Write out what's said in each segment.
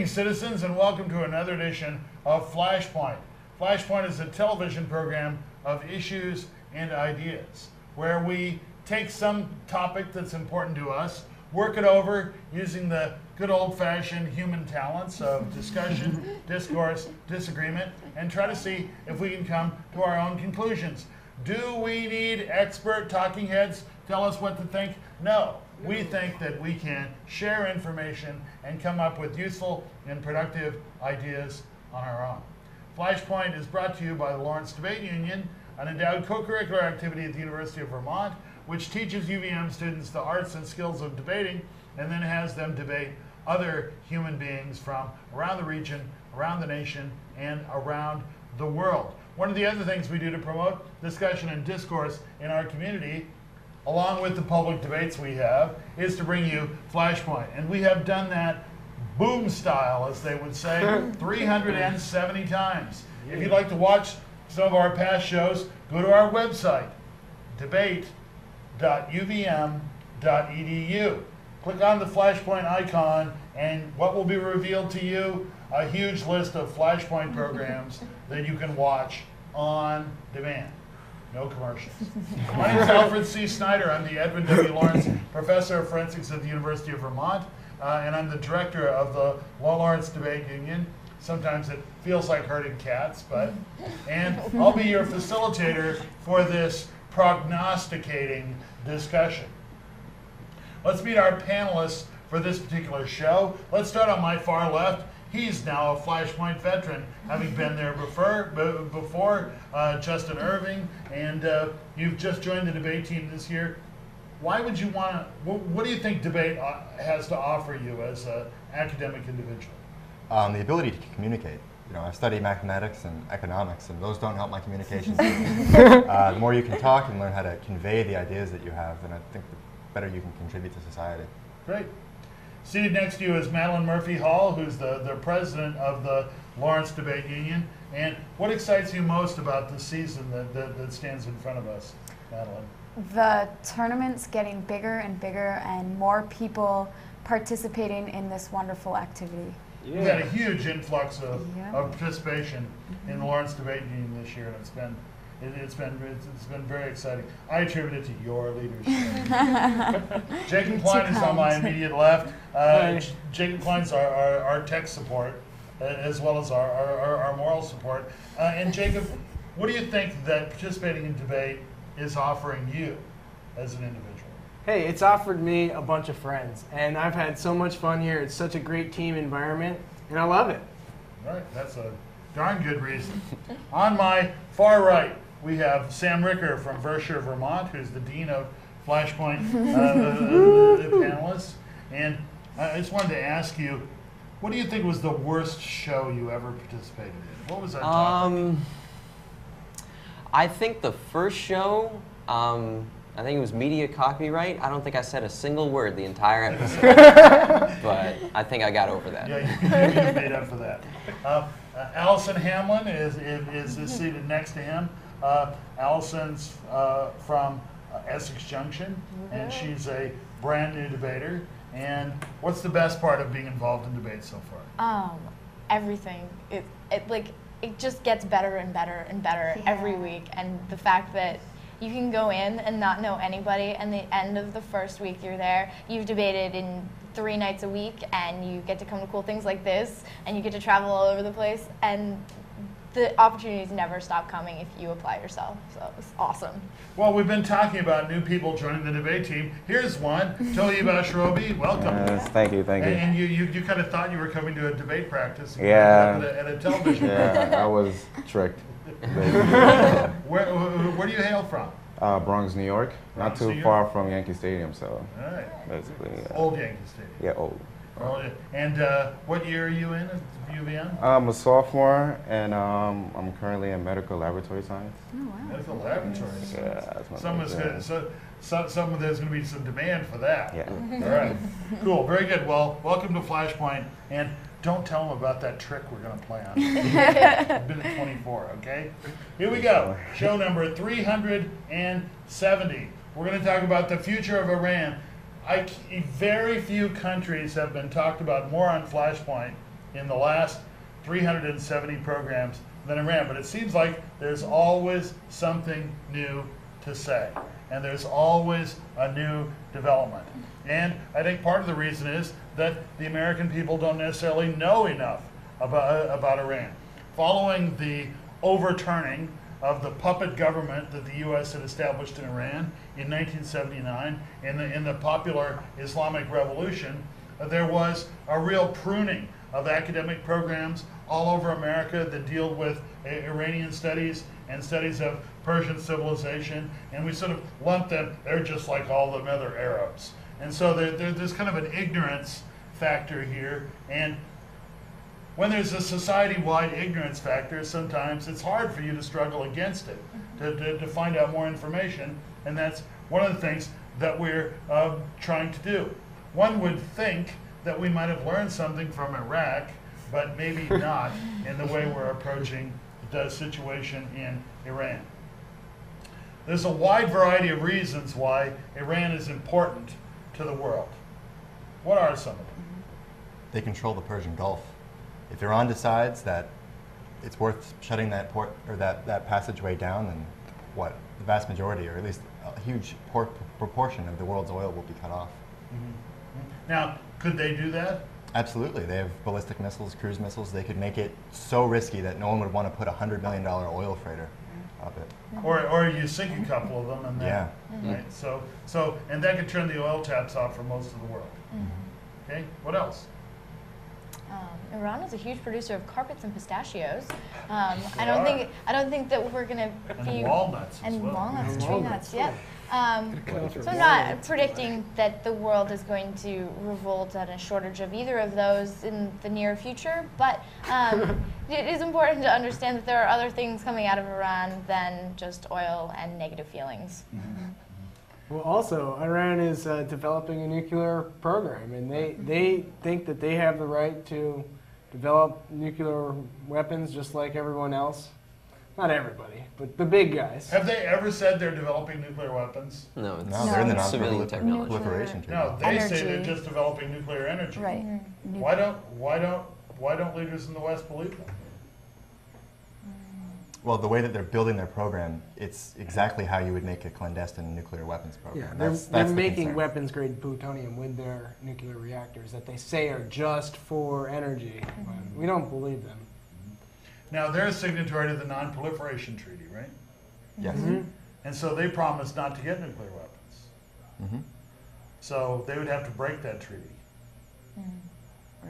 Greetings, citizens, and welcome to another edition of Flashpoint. Flashpoint is a television program of issues and ideas where we take some topic that's important to us, work it over using the good old-fashioned human talents of discussion, discourse, disagreement, and try to see if we can come to our own conclusions. Do we need expert talking heads tell us what to think? No. We think that we can share information and come up with useful and productive ideas on our own. Flashpoint is brought to you by the Lawrence Debate Union, an endowed co-curricular activity at the University of Vermont, which teaches UVM students the arts and skills of debating and then has them debate other human beings from around the region, around the nation, and around the world. One of the other things we do to promote discussion and discourse in our community, along with the public debates we have, is to bring you Flashpoint. And we have done that boom style, as they would say, 370 times. If you'd like to watch some of our past shows, go to our website, debate.uvm.edu. Click on the Flashpoint icon, and what will be revealed to you? A huge list of Flashpoint programs that you can watch on demand. No commercials. My name is Alfred Snider. I'm the Edwin W. Lawrence Professor of Forensics at the University of Vermont, and I'm the director of the Lawrence Debate Union. Sometimes it feels like herding cats, and I'll be your facilitator for this prognosticating discussion. Let's meet our panelists for this particular show. Let's start on my far left. He's now a Flashpoint veteran, having been there before Justin Irving, and you've just joined the debate team this year. Why would you want to, what do you think debate has to offer you as an academic individual? The ability to communicate. You know, I've studied mathematics and economics, and those don't help my communication skills. The more you can talk and learn how to convey the ideas that you have, then I think the better you can contribute to society. Great. Seated next to you is Madeline Murphy-Hall, who's the president of the Lawrence Debate Union. And what excites you most about this season that stands in front of us, Madeline? The tournament's getting bigger and bigger and more people participating in this wonderful activity. Yeah. We've had a huge influx of participation in the Lawrence Debate Union this year, and it's been very exciting. I attribute it to your leadership. Jacob Klein is on my immediate left. Jacob Klein's our tech support, as well as our moral support. And Jacob, what do you think that participating in debate is offering you as an individual? Hey, it's offered me a bunch of friends, and I've had so much fun here. It's such a great team environment, and I love it. All right, that's a darn good reason. On my far right, we have Sam Ricker from Vershire, Vermont, who's the Dean of Flashpoint panelists. And I just wanted to ask you, what do you think was the worst show you ever participated in? What was that topic? I think the first show, I think it was media copyright. I don't think I said a single word the entire episode, but I think I got over that. Yeah, you made up for that. Alli Hamlin is seated next to him. Allison's from Essex Junction, and she's a brand new debater. And what's the best part of being involved in debate so far? Everything. It just gets better and better and better every week, and the fact that you can go in and not know anybody, and the end of the first week you're there, you've debated in 3 nights a week, and you get to come to cool things like this, and you get to travel all over the place, and the opportunities never stop coming if you apply yourself. So it's awesome. Well, we've been talking about new people joining the debate team. Here's one, Toheeb Ashorobi. Welcome. Yes, thank you. And you kind of thought you were coming to a debate practice. Yeah. At a television. Yeah, I was tricked. Where do you hail from? Bronx, New York. Not Bronx, too New far York. from Yankee Stadium, so All right. basically. Old Yankee Stadium. Yeah, old. And what year are you in at UVM? I'm a sophomore, and I'm currently in medical laboratory science. Oh, wow. Medical laboratory. Yeah, that's my Some of there's going to be some demand for that. Yeah. All right. Cool. Very good. Well, welcome to Flashpoint, and don't tell them about that trick we're going to play on. I've been at 24. Okay. Here we go. Show number 370. We're going to talk about the future of Iran. Very few countries have been talked about more on Flashpoint in the last 370 programs than Iran. But it seems like there's always something new to say, and there's always a new development. And I think part of the reason is that the American people don't necessarily know enough about Iran. Following the overturning of the puppet government that the U.S. had established in Iran in 1979 in the popular Islamic Revolution, there was a real pruning of academic programs all over America that deal with Iranian studies and studies of Persian civilization, and we sort of lump them, they're just like all the other Arabs. And so there's kind of an ignorance factor here, and when there's a society-wide ignorance factor, sometimes it's hard for you to struggle against it, to find out more information, and that's one of the things that we're trying to do. One would think that we might have learned something from Iraq, but maybe not in the way we're approaching the situation in Iran. There's a wide variety of reasons why Iran is important to the world. What are some of them? They control the Persian Gulf. If Iran decides that it's worth shutting that port or that passageway down, then what? The vast majority, or at least a huge proportion of the world's oil will be cut off. Now, could they do that? Absolutely. They have ballistic missiles, cruise missiles. They could make it so risky that no one would want to put a $100 million oil freighter up it. Or you sink a couple of them, and then, Yeah. right? So, and that could turn the oil taps off for most of the world. Okay, what else? Iran is a huge producer of carpets and pistachios. I They don't think that we're gonna be And walnuts as and well. walnuts, And tree walnuts, nuts, yeah. So I'm not predicting that the world is going to revolt at a shortage of either of those in the near future, but it is important to understand that there are other things coming out of Iran than just oil and negative feelings. Well, also, Iran is developing a nuclear program, and they think that they have the right to develop nuclear weapons just like everyone else. Not everybody, but the big guys. Have they ever said they're developing nuclear weapons? No, it's No, they're in the civilian non-proliferation technology. Nuclear- treaty. No, they say they're Energy. just developing nuclear energy. Right. Why don't leaders in the West believe them? Well, the way that they're building their program, it's exactly how you would make a clandestine nuclear weapons program. Yeah, That's they're the making concern. weapons-grade plutonium with their nuclear reactors that they say are just for energy. But we don't believe them. Now, they're a signatory to the Non-Proliferation Treaty, right? Yes. And so they promised not to get nuclear weapons. Mhm. So they would have to break that treaty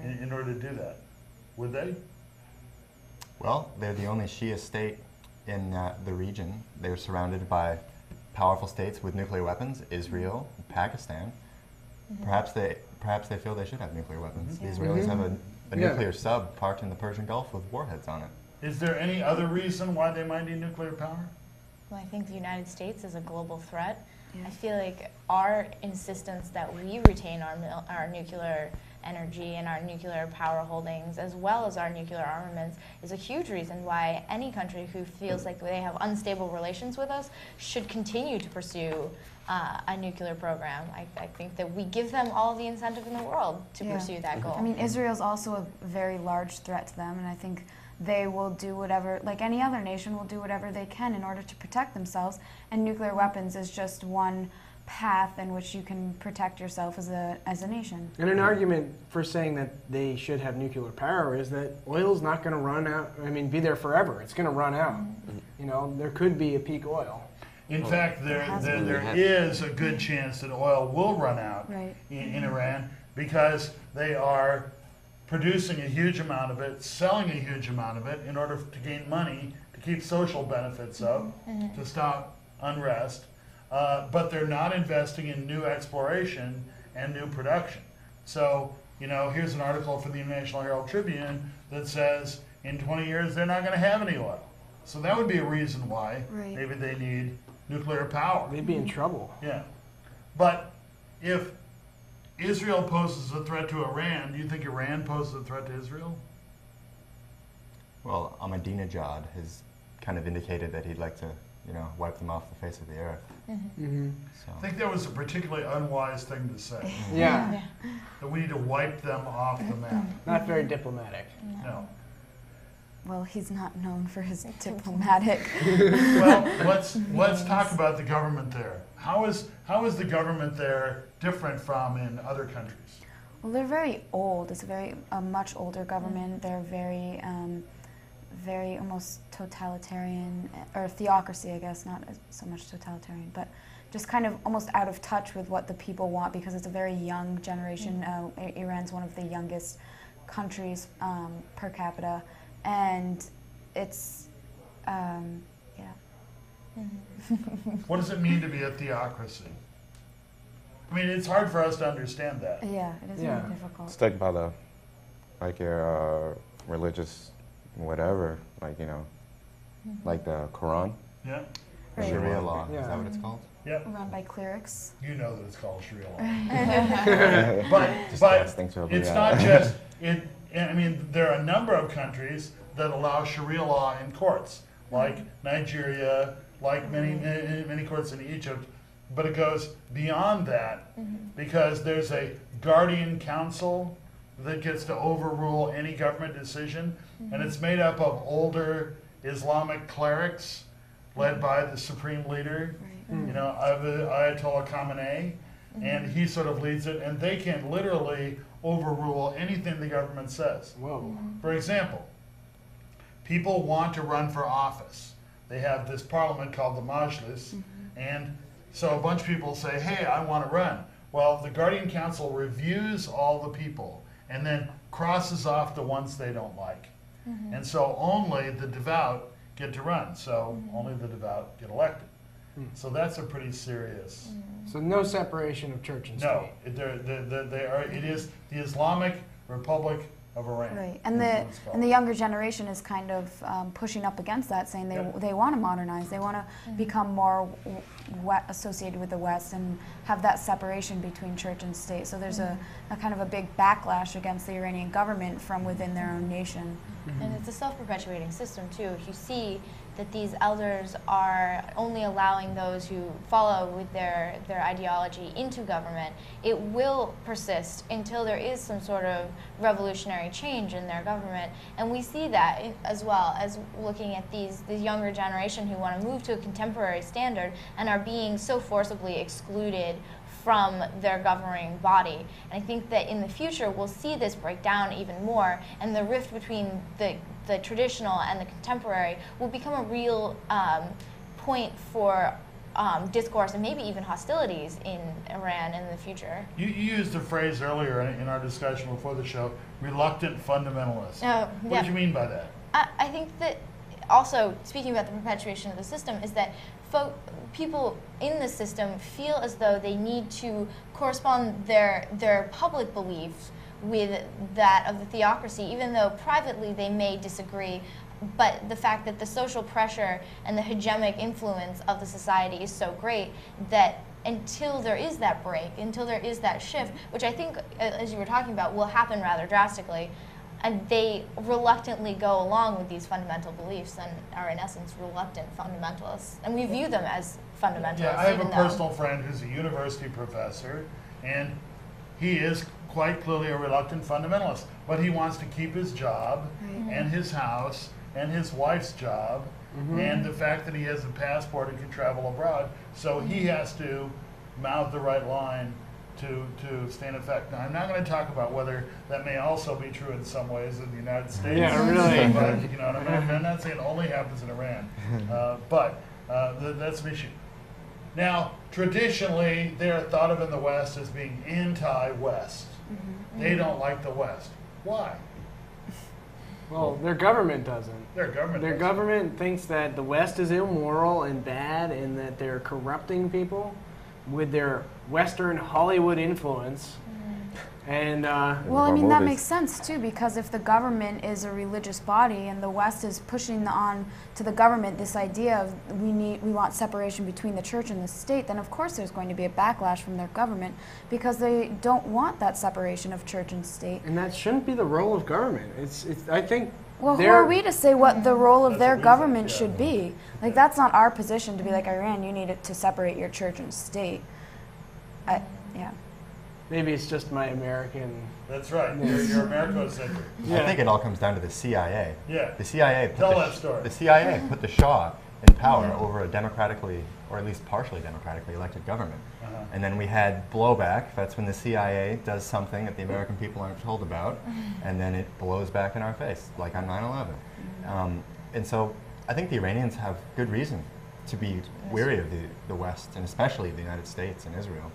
in order to do that. Would they? Well, they're the only Shia state in the region. They're surrounded by powerful states with nuclear weapons, Israel, Pakistan. Perhaps they feel they should have nuclear weapons. The Israelis have a Yeah. nuclear sub parked in the Persian Gulf with warheads on it. Is there any other reason why they might need nuclear power? Well, I think the United States is a global threat. Yeah. I feel like our insistence that we retain our nuclear energy and our nuclear power holdings, as well as our nuclear armaments, is a huge reason why any country who feels like they have unstable relations with us should continue to pursue a nuclear program. I think that we give them all the incentive in the world to Yeah. pursue that goal. I mean, Israel's also a very large threat to them, and I think they will do whatever, like any other nation, will do whatever they can in order to protect themselves, and nuclear weapons is just one path in which you can protect yourself as a nation. And an argument for saying that they should have nuclear power is that oil's not going to run out. I mean, be there forever. It's going to run out. You know, there could be a peak oil. In fact, there been. is a good chance that oil will run out Right. in Iran because they are producing a huge amount of it, selling a huge amount of it in order to gain money, to keep social benefits up, to stop unrest. But they're not investing in new exploration and new production. So, you know, here's an article from the International Herald Tribune that says in 20 years they're not going to have any oil. So that would be a reason why Right. maybe they need nuclear power. They'd be in trouble. Yeah. But if Israel poses a threat to Iran, do you think Iran poses a threat to Israel? Well, Ahmadinejad has kind of indicated that he'd like to, wipe them off the face of the earth. Mm-hmm. So. I think that was a particularly unwise thing to say. Yeah, That we need to wipe them off the map. not very diplomatic. No. Well, he's not known for his diplomatic. Well, let's talk about the government there. How is the government there different from in other countries? Well, they're very old. It's a much older government. They're very almost totalitarian, or theocracy, I guess, not so much totalitarian, but just kind of almost out of touch with what the people want because it's a very young generation. Iran's one of the youngest countries per capita, and it's, What does it mean to be a theocracy? I mean, it's hard for us to understand that. Yeah, it is Yeah. really difficult. Stick by the, your religious whatever, like the Quran. Yeah? Right. Sharia law, Yeah. is that what it's called? Yep. Run by clerics. You know that it's called Sharia law. But Things to it's agree not on. just, I mean, there are a number of countries that allow Sharia law in courts, like Nigeria, like many courts in Egypt, but it goes beyond that because there's a guardian council that gets to overrule any government decision, and it's made up of older Islamic clerics led by the supreme leader, Ayatollah Khamenei, and he sort of leads it, and they can literally overrule anything the government says. Whoa. For example, people want to run for office. They have this parliament called the Majlis, and so a bunch of people say, hey, I want to run. Well, the Guardian Council reviews all the people and then crosses off the ones they don't like. And so only the devout get to run, so only the devout get elected. So that's a pretty serious... So no separation of church and No, state. it is the Islamic Republic of Iran. Right, and is what it's called. the younger generation is kind of pushing up against that, saying they want to modernize, they want to become more associated with the West and have that separation between church and state. So there's a kind of a big backlash against the Iranian government from within their own nation. And it's a self-perpetuating system too. If you see that these elders are only allowing those who follow with their ideology into government, it will persist until there is some sort of revolutionary change in their government. And we see that as well as looking at the younger generation who want to move to a contemporary standard and are being so forcibly excluded from their governing body. And I think that in the future we'll see this break down even more, and the rift between the traditional and the contemporary will become a real point for discourse and maybe even hostilities in Iran in the future. You used a phrase earlier in our discussion before the show, reluctant fundamentalists. What did you mean by that? I think that also, speaking about the perpetuation of the system, is that people in the system feel as though they need to correspond their public beliefs with that of the theocracy, even though privately they may disagree. But the fact that the social pressure and the hegemonic influence of the society is so great that until there is that break, until there is that shift, which I think, as you were talking about, will happen rather drastically, and they reluctantly go along with these fundamental beliefs and are in essence reluctant fundamentalists. And we view them as fundamentalists. Yeah, I have a even though- personal friend who's a university professor, and he is quite clearly a reluctant fundamentalist, but he wants to keep his job and his house and his wife's job and the fact that he has a passport and can travel abroad, so he has to mouth the right line to stay in effect. Now, I'm not going to talk about whether that may also be true in some ways in the United States. Yeah, really. But, you know, I'm not saying it only happens in Iran, but that's an issue. Now, traditionally, they're thought of in the West as being anti-West. They don't like the West. Why? Well, their government doesn't. Their government Their doesn't. government thinks that the West is immoral and bad and that they're corrupting people with their Western Hollywood influence. And Well, I mean, that makes sense too, because if the government is a religious body and the West is pushing on to the government this idea of we want separation between the church and the state, then of course there's going to be a backlash from their government because they don't want that separation of church and state. that shouldn't be the role of government. I think Well, who they're- are we to say what the role of That's their what we government think, should be? Like, that's not our position to be like, Iran, you need it to separate your church and state. Yeah. Maybe it's just my American. That's right. You're America-centric. I think it all comes down to the CIA. Yeah. The CIA put Tell the, that story. The CIA put the Shah in power over a democratically, or at least partially democratically elected government. Uh-huh. And then we had blowback. That's when the CIA does something that the American people aren't told about, and then it blows back in our face, like on 9/11. And so I think the Iranians have good reason to be weary of the West, and especially the United States and Israel.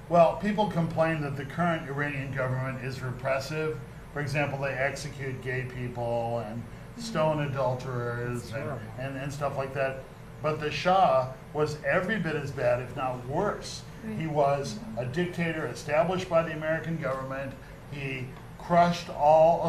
Well, people complain that the current Iranian government is repressive. For example, they execute gay people and stone adulterers and stuff like that. But the Shah was every bit as bad, if not worse. He was a dictator established by the American government. He crushed all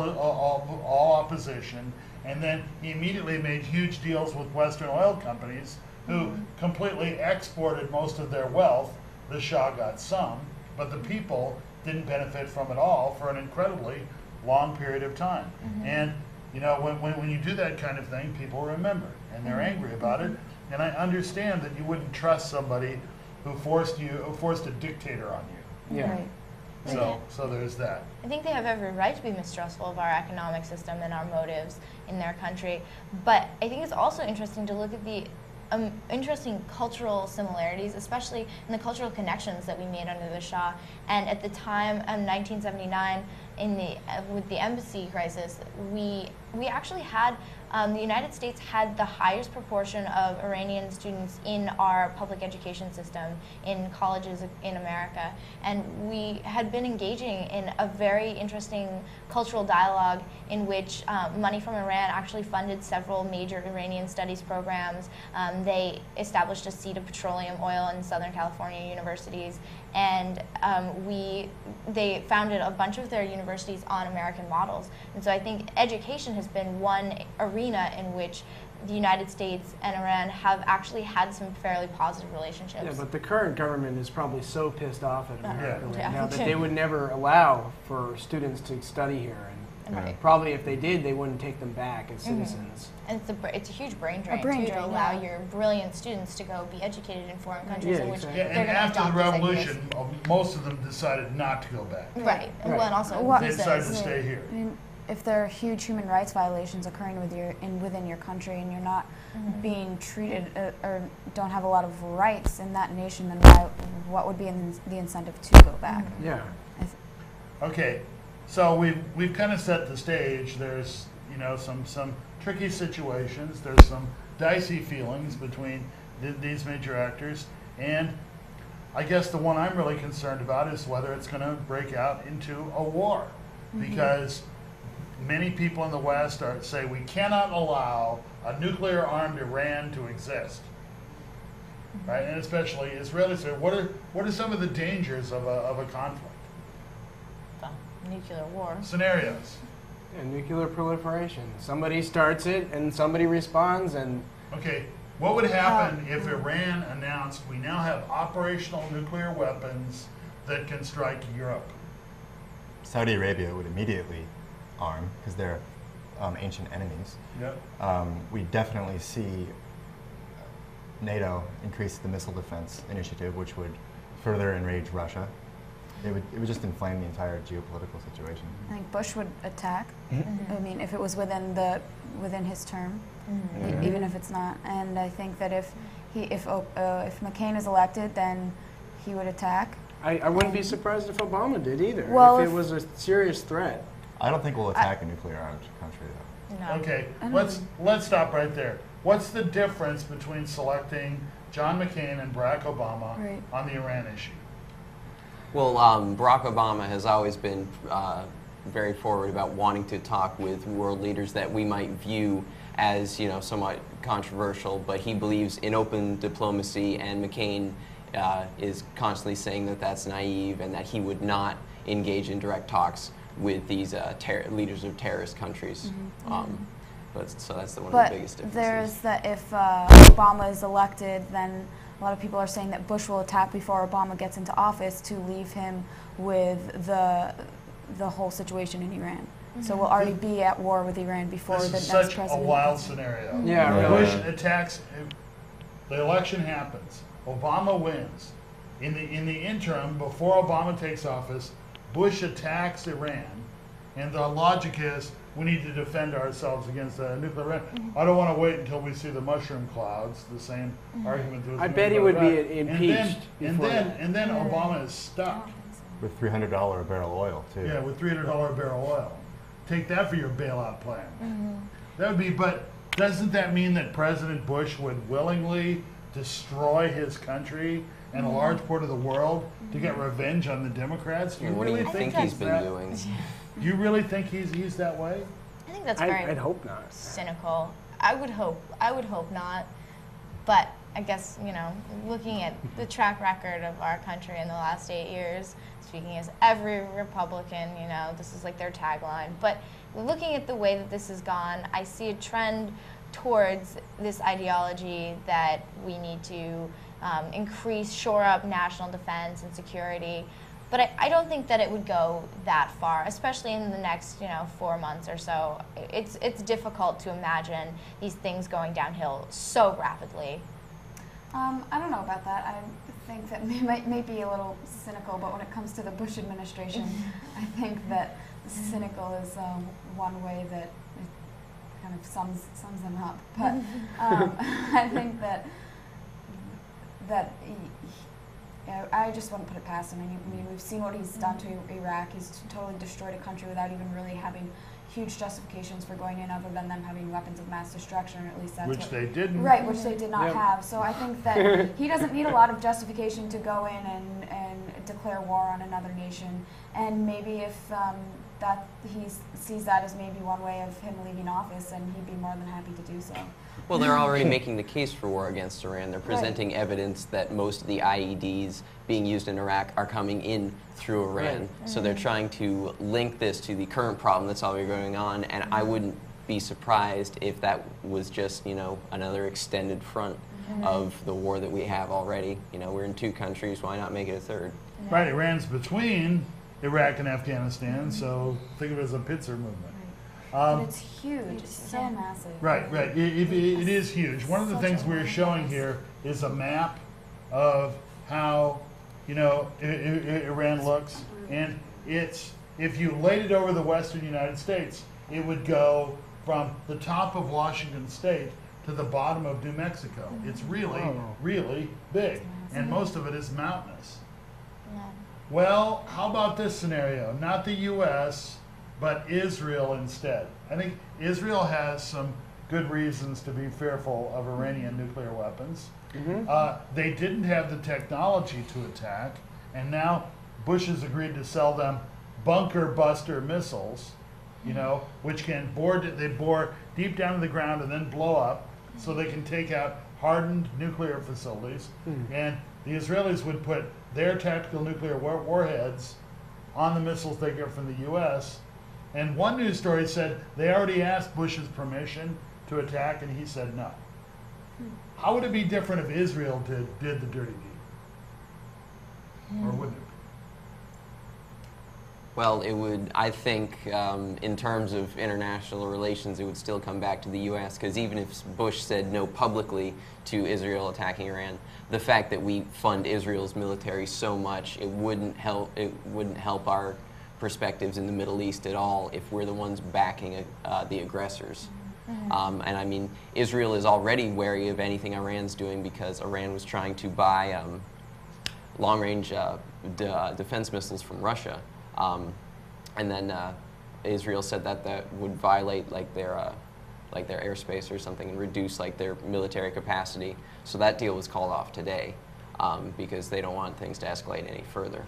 opposition, and then he immediately made huge deals with Western oil companies who completely exported most of their wealth. The Shah got some, but the people didn't benefit from it all for an incredibly long period of time. And you know, when you do that kind of thing, people remember, and they're angry about it. And I understand that you wouldn't trust somebody who forced a dictator on you. Yeah. Right. So there's that. I think they have every right to be mistrustful of our economic system and our motives in their country. But I think it's also interesting to look at the interesting cultural similarities, especially in the cultural connections that we made under the Shah. And at the time, in 1979, with the embassy crisis, we actually had the United States had the highest proportion of Iranian students in our public education system in colleges in America, and we had been engaging in a very interesting cultural dialogue in which money from Iran actually funded several major Iranian studies programs. They established a seat of petroleum oil in Southern California universities, and they founded a bunch of their universities on American models. And so I think education has been one arena in which the United States and Iran have actually had some fairly positive relationships. Yeah, but the current government is probably so pissed off at America Yeah. right now that they would never allow for students to study here. And Right. probably if they did, they wouldn't take them back as citizens. And it's a huge brain drain, brain too, drain, to allow yeah. your brilliant students to go be educated in foreign countries Yeah, in which exactly. Yeah, they're and going to after the adopt these ideas. revolution, most of them decided not to go back. Right. Right. Well, and also What- They visas. decided to stay here. I mean, if there are huge human rights violations occurring within your country, and you're not being treated or don't have a lot of rights in that nation, then what would be the incentive to go back? Yeah. Okay, so we've kind of set the stage. There's some tricky situations. There's some dicey feelings between these major actors, and I guess the one I'm really concerned about is whether it's going to break out into a war, because many people in the West say we cannot allow a nuclear-armed Iran to exist, right? And especially Israelis say, what are some of the dangers of a conflict? Nuclear war. Scenarios. And nuclear proliferation. Somebody starts it and somebody responds, and Okay, what would happen if Iran announced we now have operational nuclear weapons that can strike Europe? Saudi Arabia would immediately arm because they're ancient enemies. Yep. We definitely see NATO increase the missile defense initiative, which would further enrage Russia. It would just inflame the entire geopolitical situation. I think Bush would attack. I mean, if it was within his term, even if it's not. And I think that if McCain is elected, then he would attack. I wouldn't be surprised if Obama did either. Well, if it if- was a serious threat. I don't think we'll attack a nuclear-armed country, though. No. Okay, let's stop right there. What's the difference between selecting John McCain and Barack Obama Right. on the Iran issue? Well, Barack Obama has always been very forward about wanting to talk with world leaders that we might view as, somewhat controversial, but he believes in open diplomacy, and McCain is constantly saying that that's naive and that he would not engage in direct talks with these leaders of terrorist countries. So that's one of the biggest differences. There's that if Obama is elected, then a lot of people are saying that Bush will attack before Obama gets into office to leave him with the whole situation in Iran. So we'll already be at war with Iran before This the is next such a president. wild scenario. Yeah, Right. really. Bush attacks, the election happens, Obama wins. In the interim, before Obama takes office, Bush attacks Iran, and the logic is we need to defend ourselves against nuclear Iran. I don't want to wait until we see the mushroom clouds, the same argument that was I made bet he about would be Iraq. impeached before that. And then Obama is stuck. With $300 a barrel oil, too. Yeah, with $300 a barrel oil. Take that for your bailout plan. That would be, but doesn't that mean that President Bush would willingly destroy his country and a large part of the world to get revenge on the Democrats? Do you What do really you think think he's he's been that? doing? Do you really think he's that way? I think that's very I'd hope not. cynical. I would hope not. But I guess, looking at the track record of our country in the last 8 years, speaking as every Republican, this is like their tagline. But looking at the way that this has gone, I see a trend towards this ideology that we need to shore up national defense and security. But I don't think that it would go that far, especially in the next 4 months or so. It's difficult to imagine these things going downhill so rapidly. I don't know about that. I think that may be a little cynical, but when it comes to the Bush administration, I think that cynical is one way that it kind of sums them up. But I think that I just wouldn't put it past him. I mean, we've seen what he's done to Iraq. He's totally destroyed a country without even really having huge justifications for going in, other than them having weapons of mass destruction, or at least that's Which what, they didn't. right, which they did not Yep. have. So I think that he doesn't need a lot of justification to go in and declare war on another nation. And maybe if that he sees that as maybe one way of him leaving office, and he'd be more than happy to do so. Well, they're already making the case for war against Iran. They're presenting evidence that most of the IEDs being used in Iraq are coming in through Iran. Right. So they're trying to link this to the current problem that's already going on, and I wouldn't be surprised if that was just, another extended front of the war that we have already. We're in 2 countries, why not make it a third? Right, Iran's between Iraq and Afghanistan, so think of it as a pincer movement. But it's huge. It's so massive. Right. It is huge. One of the things we're showing here is a map of how, Iran looks, and it's, if you laid it over the western United States, it would go from the top of Washington State to the bottom of New Mexico. It's really, really big, and most of it is mountainous. Yeah. Well, how about this scenario? Not the U.S., but Israel instead. I think Israel has some good reasons to be fearful of Iranian nuclear weapons. They didn't have the technology to attack, and now Bush has agreed to sell them bunker buster missiles, which can bore deep down to the ground and then blow up, so they can take out hardened nuclear facilities. And the Israelis would put their tactical nuclear warheads on the missiles they get from the U.S. And one news story said they already asked Bush's permission to attack, and he said no. How would it be different if Israel did the dirty deed? Or wouldn't it? Well, it would, I think, in terms of international relations, it would still come back to the U.S., because even if Bush said no publicly to Israel attacking Iran, the fact that we fund Israel's military so much, it wouldn't help our perspectives in the Middle East at all if we're the ones backing the aggressors. And I mean, Israel is already wary of anything Iran's doing, because Iran was trying to buy long-range defense missiles from Russia. And then Israel said that would violate their airspace or something, and reduce their military capacity. So that deal was called off today, because they don't want things to escalate any further.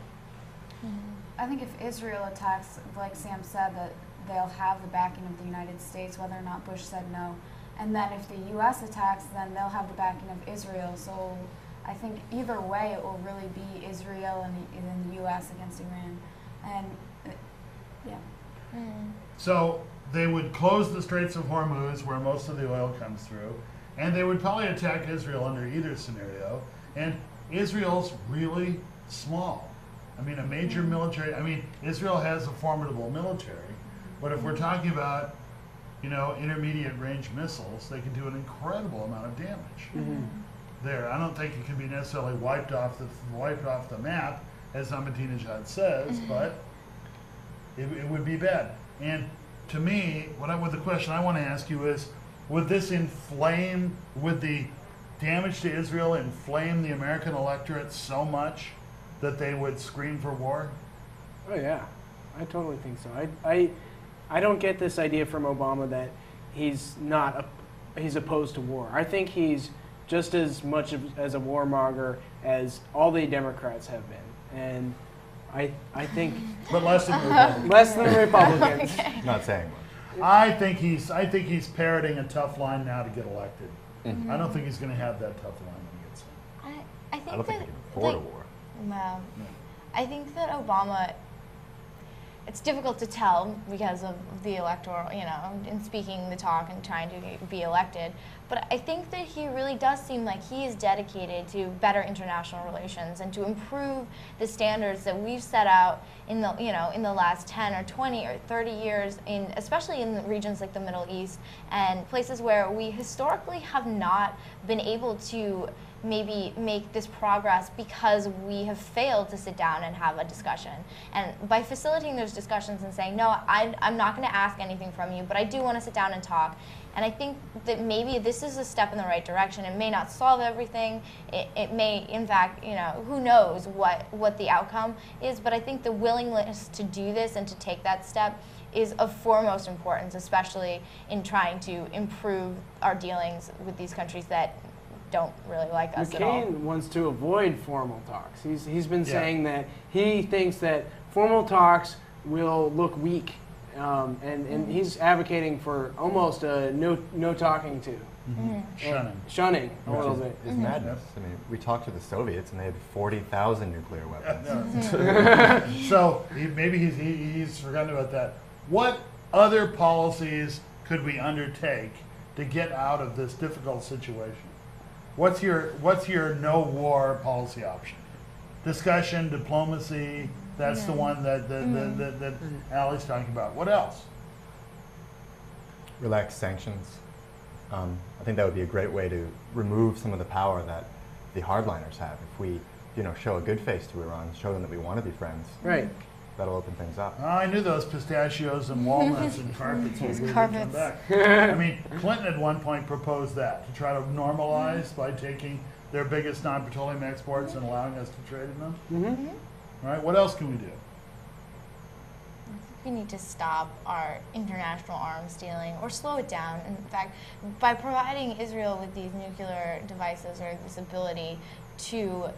I think if Israel attacks, like Sam said, that they'll have the backing of the United States, whether or not Bush said no. And then if the U.S. attacks, then they'll have the backing of Israel. So I think either way, it will really be Israel and then the U.S. against Iran. And So they would close the Straits of Hormuz, where most of the oil comes through, and they would probably attack Israel under either scenario. And Israel's really small. I mean, a major military, Israel has a formidable military, But if we're talking about, intermediate range missiles, they can do an incredible amount of damage. There, I don't think it can be necessarily wiped off the map, as Ahmadinejad says, but it would be bad. And to me, the question I want to ask you is, would the damage to Israel inflame the American electorate so much that they would scream for war? Oh yeah, I totally think so. I don't get this idea from Obama that he's opposed to war. I think he's just as much as a warmonger as all the Democrats have been, and I think but less than Republicans. Less than Republicans. Okay. Not saying much. I think he's parroting a tough line now to get elected. I don't think he's going to have that tough line when he gets in. I think I don't think that, he can afford a war. Well, I think that Obama, it's difficult to tell because of the electoral, in speaking the talk and trying to be elected. But I think that he really does seem like he is dedicated to better international relations and to improve the standards that we've set out in the, in the last 10 or 20 or 30 years, especially in regions like the Middle East and places where we historically have not been able to maybe make this progress because we have failed to sit down and have a discussion. And by facilitating those discussions and saying, no, I'm not going to ask anything from you, but I do want to sit down and talk. And I think that maybe this is a step in the right direction. It may not solve everything. It may, in fact, who knows what the outcome is. But I think the willingness to do this and to take that step is of foremost importance, especially in trying to improve our dealings with these countries that don't really like us at all. McCain wants to avoid formal talks. He's been saying that he thinks that formal talks will look weak, and he's advocating for almost a no talking to. Shunning a little bit. It's madness. I mean, we talked to the Soviets and they had 40,000 nuclear weapons. So maybe he's forgotten about that. What other policies could we undertake to get out of this difficult situation? What's your no war policy option? Discussion, diplomacy. That's the one that Alli's talking about. What else? Relax sanctions. I think that would be a great way to remove some of the power that the hardliners have. If we, show a good face to Iran, show them that we want to be friends. Right. That'll open things up. I knew those pistachios and walnuts and carpets would really come back. I mean, Clinton at one point proposed that, to try to normalize by taking their biggest non-petroleum exports and allowing us to trade in them. All right, what else can we do? We need to stop our international arms dealing or slow it down. In fact, by providing Israel with these nuclear devices or this ability to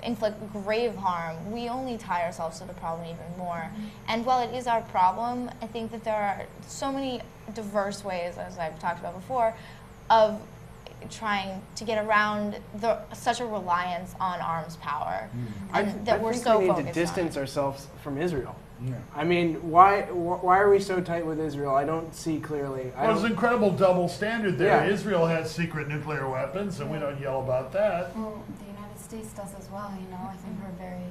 inflict grave harm, we only tie ourselves to the problem even more. And while it is our problem, I think that there are so many diverse ways, as I've talked about before, of trying to get around such a reliance on arms power, and that we're so focused on. I think we need to distance ourselves from Israel. Yeah. I mean, why are we so tight with Israel? I don't see clearly. Well, there's an incredible double standard there. Yeah. Israel has secret nuclear weapons, and we don't yell about that. Well, the United States does as well, I think we're very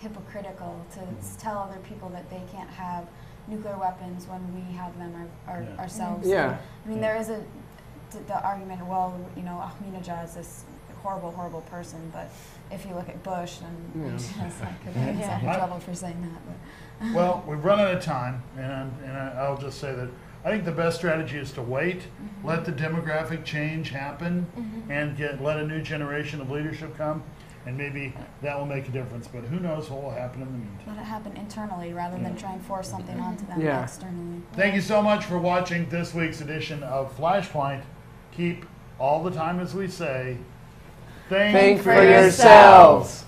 hypocritical to tell other people that they can't have nuclear weapons when we have them ourselves. Yeah. I mean, there is the argument, well, Ahmadinejad is this horrible, horrible person, but if you look at Bush, then it's like, could get himself in trouble for saying that. But. Well, we've run out of time, and I'll just say that I think the best strategy is to wait, let the demographic change happen, and let a new generation of leadership come, and maybe that will make a difference. But who knows what will happen in the meantime. Let it happen internally rather than try and force something onto them Yeah. externally. Thank you so much for watching this week's edition of Flashpoint. Keep all the time, as we say, Think for yourselves.